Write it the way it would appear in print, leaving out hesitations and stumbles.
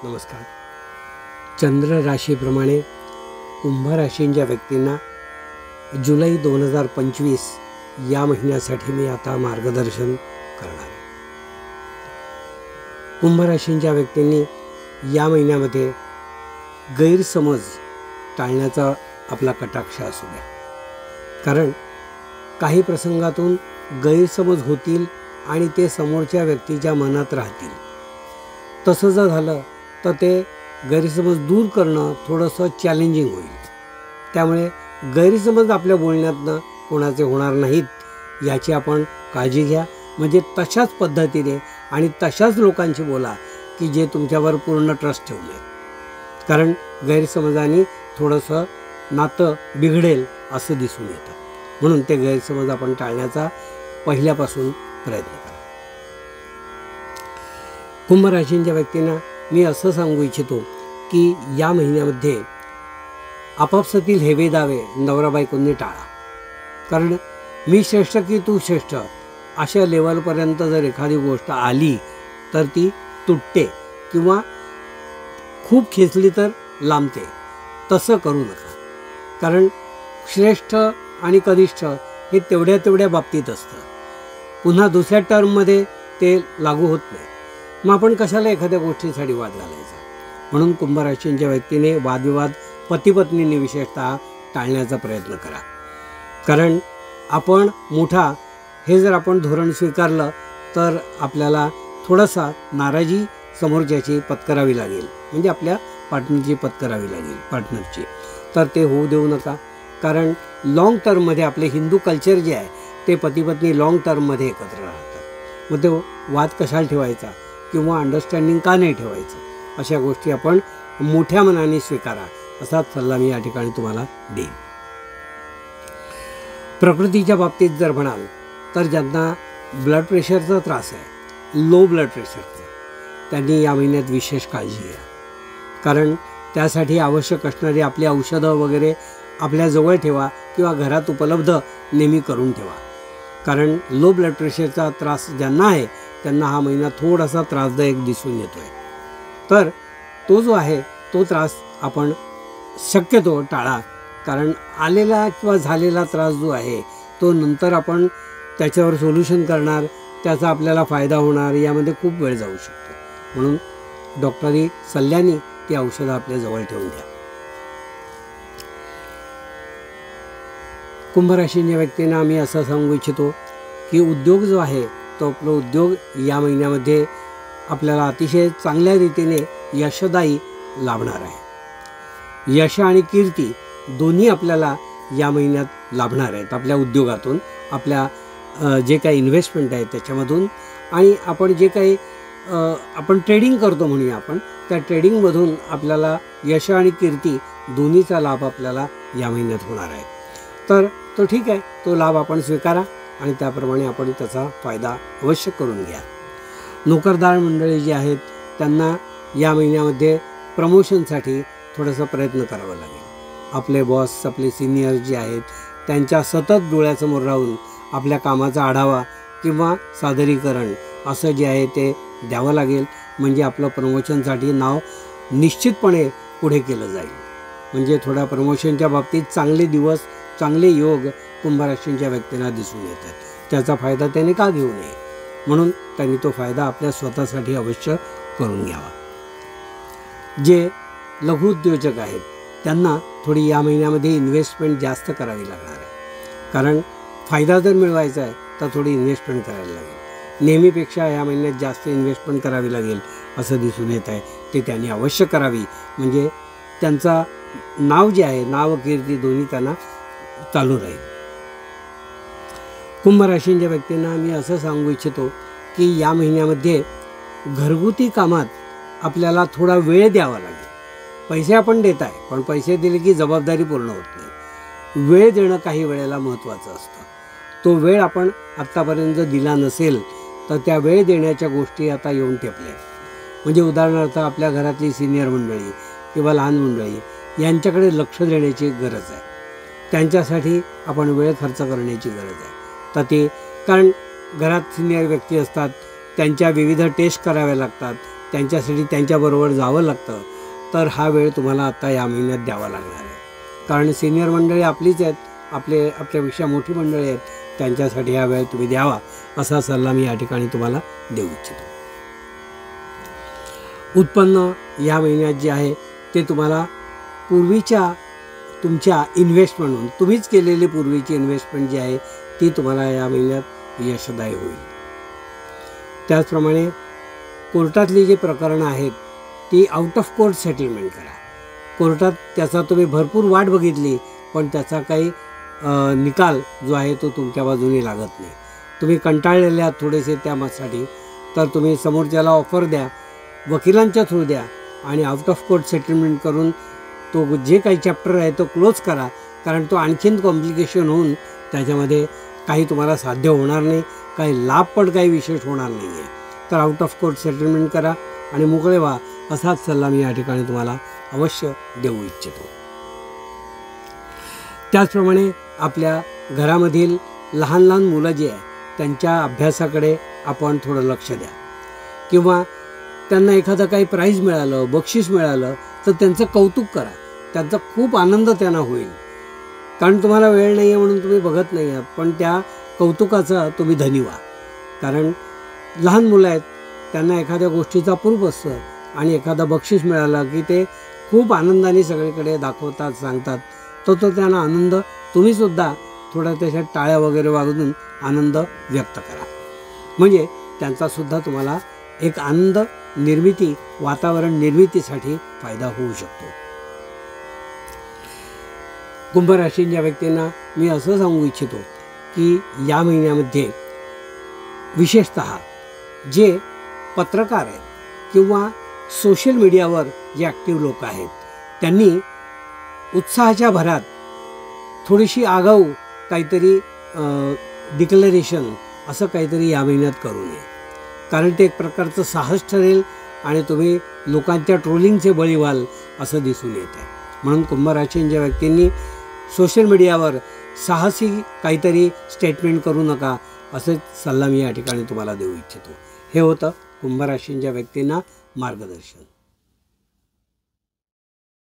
नमस्कार. चंद्र राशीप्रमाणे कुंभ राशींच्या व्यक्तींना जुलै 2025 या महिन्यासाठी मी आता मार्गदर्शन करणार आहे. कुंभ राशींच्या व्यक्तींनी या महिन्यामध्ये गैरसमज टाळण्याचा आपला कटाक्ष असू द्या, कारण काही प्रसंगातून गैरसमज होतील आणि ते समोरच्या व्यक्तीच्या मनात राहतील. तसं जर झालं तर ते गैरसमज दूर करणं थोडंसं चॅलेंजिंग होईल. त्यामुळे गैरसमज आपल्या बोलण्यातनं कोणाचे होणार नाहीत याची आपण काळजी घ्या. म्हणजे तशाच पद्धतीने आणि तशाच लोकांशी बोला की जे तुमच्यावर पूर्ण ट्रस्ट ठेवून आहेत, कारण गैरसमजाने थोडंसं नातं बिघडेल असं दिसून येतं. म्हणून ते गैरसमज आपण टाळण्याचा पहिल्यापासून प्रयत्न करा. कुंभ राशींच्या व्यक्तींना मी असं सांगू इच्छितो की या महिन्यामध्ये आपापसातील हेवे दावे नवरा बायकोंनी टाळा. कारण मी श्रेष्ठ की तू श्रेष्ठ अशा लेवलपर्यंत जर एखादी गोष्ट आली तर ती तुटते किंवा खूप खेचली तर लांबते. तसं करू नका, कारण श्रेष्ठ आणि कनिष्ठ हे तेवढ्या बाबतीत असतं. पुन्हा दुसऱ्या टर्ममध्ये ते लागू होत नाही. मग आपण कशाला एखाद्या गोष्टीसाठी वाद घालायचा. म्हणून कुंभ राशींच्या व्यक्तीने वादविवाद पतीपत्नींनी विशेषतः टाळण्याचा प्रयत्न करा. कारण आपण मोठा हे जर आपण धोरण स्वीकारलं तर आपल्याला थोडासा नाराजी समोरच्याची पत्करावी लागेल, म्हणजे आपल्या पार्टनरची पत्करावी लागेल पार्टनरची. तर ते होऊ देऊ नका. कारण लाँग टर्ममध्ये आपले हिंदू कल्चर जे आहे ते पतीपत्नी लाँग टर्ममध्ये एकत्र राहतात. मग ते वाद कशाला ठेवायचा किंवा अंडरस्टँडिंग का नाही ठेवायचं, अशा गोष्टी आपण मोठ्या मनाने स्वीकारा असा सल्ला मी या ठिकाणी तुम्हाला देईन. प्रकृतीच्या बाबतीत जर म्हणाल तर ज्यांना ब्लड प्रेशरचा त्रास आहे, लो ब्लड प्रेशरचा, त्यांनी या महिन्यात विशेष काळजी घ्या. कारण त्यासाठी आवश्यक असणारी आपली औषधं वगैरे आपल्याजवळ ठेवा किंवा घरात उपलब्ध नेहमी करून ठेवा. कारण लो ब्लड प्रेशरचा त्रास ज्यांना आहे त्यांना हा महिना थोडासा त्रासदायक दिसून येतो आहे. तर तो जो आहे तो त्रास आपण शक्यतो टाळा. कारण आलेला किंवा झालेला त्रास जो आहे तो नंतर आपण त्याच्यावर सोल्युशन करणार, त्याचा आपल्याला फायदा होणार, यामध्ये खूप वेळ जाऊ शकतो. म्हणून डॉक्टरी सल्ल्याने ती औषधं आपल्याजवळ ठेवून द्या. कुंभ राशीच्या व्यक्तींना मी असं सांगू इच्छितो की उद्योग जो आहे तो आपला उद्योग या महिन्यामध्ये आपल्याला अतिशय चांगल्या रीतीने यशदायी लाभणार आहे. यश आणि कीर्ती दोन्ही आपल्याला या महिन्यात लाभणार आहेत. आपल्या उद्योगातून, आपल्या जे काही इन्व्हेस्टमेंट आहे त्याच्यामधून, आणि आपण जे काही आपण ट्रेडिंग करतो म्हणूया आपण, त्या ट्रेडिंगमधून आपल्याला यश आणि कीर्ती दोन्हीचा लाभ आपल्याला या महिन्यात होणार आहे. तर तो ठीक आहे, तो लाभ आपण स्वीकारा आणि त्याप्रमाणे आपण त्याचा फायदा अवश्य करून घ्या. नोकरदार मंडळी जी आहेत त्यांना या महिन्यामध्ये प्रमोशनसाठी थोडासा प्रयत्न करावा लागेल. आपले बॉस, आपले सिनियर जे आहेत त्यांच्या सतत डोळ्यासमोर राहून आपल्या कामाचा आढावा किंवा सादरीकरण असं जे आहे ते द्यावं लागेल. म्हणजे आपलं प्रमोशनसाठी नाव निश्चितपणे पुढे केलं जाईल. म्हणजे थोड्या प्रमोशनच्या बाबतीत चांगले दिवस, चांगले योग कुंभ राशींच्या व्यक्तींना दिसून येतात. त्याचा फायदा त्याने का घेऊ नये, म्हणून त्यांनी तो फायदा आपल्या स्वतःसाठी अवश्य करून घ्यावा. जे लघुउद्योजक आहेत त्यांना थोडी या महिन्यामध्ये इन्व्हेस्टमेंट जास्त करावी लागणार आहे. कारण फायदा जर मिळवायचा आहे तर थोडी इन्व्हेस्टमेंट करायला लागेल. नेहमीपेक्षा या महिन्यात जास्त इन्व्हेस्टमेंट करावी लागेल असं दिसून येत आहे. ते त्यांनी अवश्य करावी. म्हणजे त्यांचा नाव जे आहे, नाव कीर्ती दोन्ही त्यांना चालू राहील. कुंभ राशींच्या व्यक्तींना मी असं सांगू इच्छितो की या महिन्यामध्ये घरगुती कामात आपल्याला थोडा वेळ द्यावा लागेल. पैसे आपण देत आहे, पण पैसे दिले की जबाबदारी पूर्ण होत नाही. वेळ देणं काही वेळेला महत्त्वाचं असतं. तो वेळ आपण आत्तापर्यंत दिला नसेल तर त्या वेळ देण्याच्या गोष्टी आता येऊन ठेपल्या. म्हणजे उदाहरणार्थ आपल्या घरातली सिनियर मंडळी किंवा लहान मंडळी यांच्याकडे लक्ष देण्याची गरज आहे. त्यांच्यासाठी आपण वेळ खर्च करण्याची गरज आहे. तर ते, कारण घरात सिनियर व्यक्ती असतात, त्यांच्या विविध टेस्ट कराव्या लागतात, त्यांच्यासाठी त्यांच्याबरोबर जावं लागतं, तर हा वेळ तुम्हाला आता या महिन्यात द्यावा लागणार आहे. कारण सिनियर मंडळी आपलीच आहेत, आपल्यापेक्षा मोठी मंडळी आहेत, त्यांच्यासाठी हा वेळ तुम्ही द्यावा असा सल्ला मी या ठिकाणी तुम्हाला देऊ इच्छितो. उत्पन्न या महिन्यात जे आहे ते तुम्हाला पूर्वीच्या तुमच्या इन्व्हेस्टमेंट म्हणून तुम्हीच केलेली पूर्वीची इन्व्हेस्टमेंट जी आहे ती तुम्हाला या महिन्यात यशदायी होईल. त्याचप्रमाणे कोर्टातली जी प्रकरणं आहेत ती आउट ऑफ कोर्ट सेटलमेंट करा. कोर्टात त्याचा तुम्ही भरपूर वाट बघितली, पण त्याचा काही निकाल जो आहे तो तुमच्या बाजूने लागत नाही. तुम्ही कंटाळलेले आहात थोडेसे त्यासाठी, तर तुम्ही समोरच्याला ऑफर द्या, वकिलांच्या थ्रू द्या आणि आउट ऑफ कोर्ट सेटलमेंट करून तो जे काही चॅप्टर आहे तो क्लोज करा. कारण तो आणखीन कॉम्प्लिकेशन होऊन त्याच्यामध्ये काही तुम्हाला साध्य होणार नाही, काही लाभ पण काही विशेष होणार नाही आहे. तर आउट ऑफ कोर्ट सेटलमेंट करा आणि मोकळे व्हा असाच सल्ला मी या ठिकाणी तुम्हाला अवश्य देऊ इच्छितो. त्याचप्रमाणे आपल्या घरामधील लहान लहान मुलं जी आहे त्यांच्या अभ्यासाकडे आपण थोडं लक्ष द्या, किंवा त्यांना एखादं काही प्राईज मिळालं, बक्षीस मिळालं तर त्यांचं कौतुक करा. त्यांचा खूप आनंद त्यांना होईल. कारण तुम्हाला वेळ नाही आहे म्हणून तुम्ही बघत नाही आहात, पण त्या कौतुकाचा तुम्ही धनी व्हा. कारण लहान मुलं आहेत, त्यांना एखाद्या गोष्टीचा अप्रूप असतं आणि एखादा बक्षीस मिळालं की ते खूप आनंदाने सगळीकडे दाखवतात, सांगतात. तो त्यांना आनंद तुम्हीसुद्धा थोडा त्याच्यात टाळ्या वगैरे वाजवून आनंद व्यक्त करा. म्हणजे त्यांचासुद्धा तुम्हाला एक आनंद निर्मिती, वातावरण निर्मितीसाठी फायदा होऊ शकतो. कुंभ राशीच्या व्यक्तींना मी असं सांगू इच्छितो की या महिन्यामध्ये विशेषतः जे पत्रकार आहेत किंवा सोशल मीडियावर जे ॲक्टिव्ह लोक आहेत त्यांनी उत्साहाच्या भरात थोडीशी आगाऊ काहीतरी डिक्लरेशन असं काहीतरी या महिन्यात करू नये. कारण ते एक प्रकारचं साहस ठरेल आणि तुम्ही लोकांच्या ट्रोलिंगचे बळी व्हाल असं दिसून येत आहे. म्हणून कुंभ राशीच्या व्यक्तींनी सोशल मीडियावर साहसी काहीतरी स्टेटमेंट करू नका असं सल्ला मी या ठिकाणी तुम्हाला देऊ इच्छितो. हे होतं कुंभ राशीच्या व्यक्तींना मार्गदर्शन.